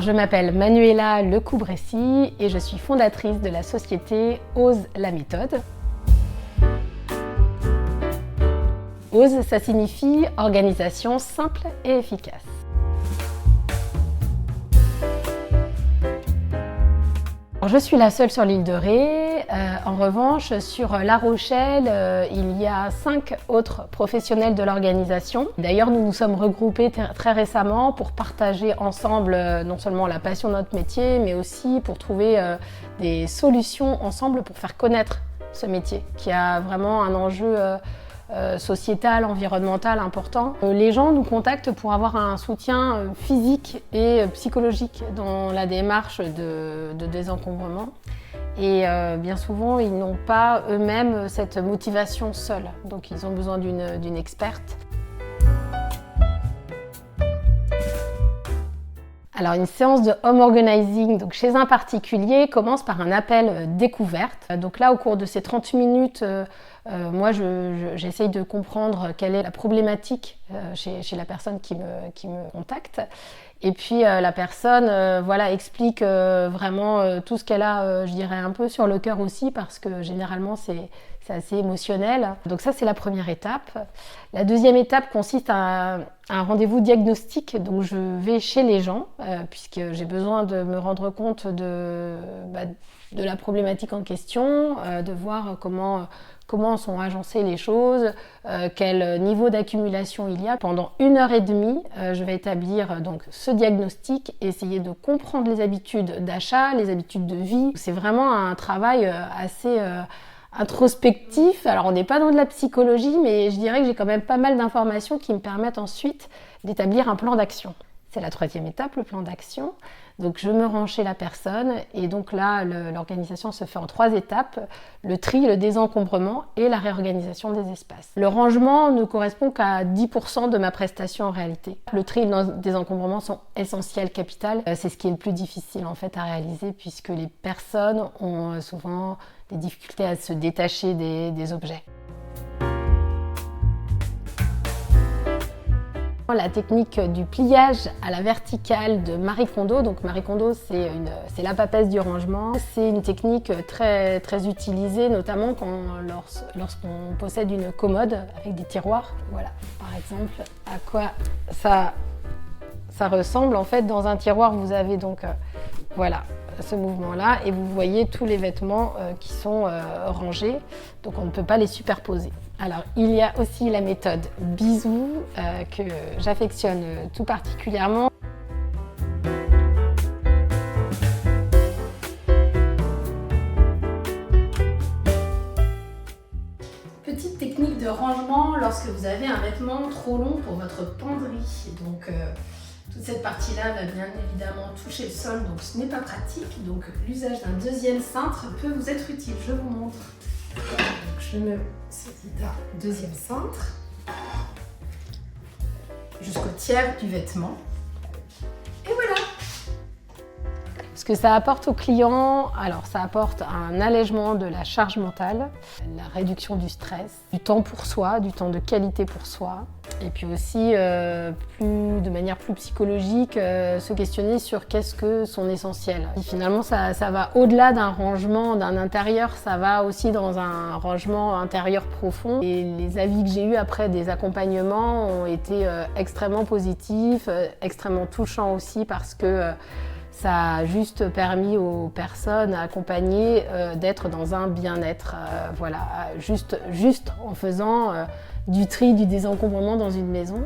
Je m'appelle Manuela Lecoubressy et je suis fondatrice de la société Ose la méthode. Ose, ça signifie organisation simple et efficace. Je suis la seule sur l'île de Ré. En revanche, sur La Rochelle, il y a 5 autres professionnels de l'organisation. D'ailleurs, nous nous sommes regroupés très récemment pour partager ensemble non seulement la passion de notre métier, mais aussi pour trouver des solutions ensemble pour faire connaître ce métier, qui a vraiment un enjeu sociétal, environnemental important. Les gens nous contactent pour avoir un soutien physique et psychologique dans la démarche de désencombrement. Et bien souvent, ils n'ont pas eux-mêmes cette motivation seuls. Donc ils ont besoin d'une experte. Alors une séance de home organizing donc chez un particulier commence par un appel découverte. Donc là, au cours de ces 30 minutes, moi j'essaye de comprendre quelle est la problématique chez la personne qui me contacte. Et puis la personne explique vraiment tout ce qu'elle a, je dirais, un peu sur le cœur aussi, parce que généralement c'est assez émotionnel. Donc ça, c'est la première étape. La deuxième étape consiste à un rendez-vous diagnostic. Donc je vais chez les gens, puisque j'ai besoin de me rendre compte de la problématique en question, de voir comment sont agencées les choses, quel niveau d'accumulation il y a. Pendant 1h30, je vais établir donc ce diagnostic et essayer de comprendre les habitudes d'achat, les habitudes de vie. C'est vraiment un travail assez introspectif. Alors on n'est pas dans de la psychologie, mais je dirais que j'ai quand même pas mal d'informations qui me permettent ensuite d'établir un plan d'action. C'est la troisième étape, le plan d'action. Donc je me rends chez la personne et donc là l'organisation se fait en 3 étapes, le tri, le désencombrement et la réorganisation des espaces. Le rangement ne correspond qu'à 10% de ma prestation en réalité. Le tri et le désencombrement sont essentiels, capital. C'est ce qui est le plus difficile en fait à réaliser, puisque les personnes ont souvent des difficultés à se détacher des objets. La technique du pliage à la verticale de Marie Kondo. Donc Marie Kondo, c'est la papesse du rangement. C'est une technique très, très utilisée, notamment lorsqu'on possède une commode avec des tiroirs. Voilà, par exemple, à quoi ça ressemble. En fait, dans un tiroir, vous avez donc ce mouvement-là, et vous voyez tous les vêtements qui sont rangés, donc on ne peut pas les superposer. Alors, il y a aussi la méthode bisou que j'affectionne tout particulièrement. Petite technique de rangement lorsque vous avez un vêtement trop long pour votre penderie. Donc, toute cette partie-là va bien évidemment toucher le sol, donc ce n'est pas pratique. Donc l'usage d'un deuxième cintre peut vous être utile. Je vous montre. Donc je me saisis d'un deuxième cintre jusqu'au tiers du vêtement. Et voilà. Ce que ça apporte au client, alors ça apporte un allègement de la charge mentale, la réduction du stress, du temps pour soi, du temps de qualité pour soi, et puis aussi de manière plus psychologique, se questionner sur qu'est-ce que son essentiel. Et finalement ça va au-delà d'un rangement d'un intérieur, ça va aussi dans un rangement intérieur profond. Et les avis que j'ai eus après des accompagnements ont été extrêmement positifs, extrêmement touchants aussi, parce que ça a juste permis aux personnes accompagnées d'être dans un bien-être, juste en faisant du tri, du désencombrement dans une maison.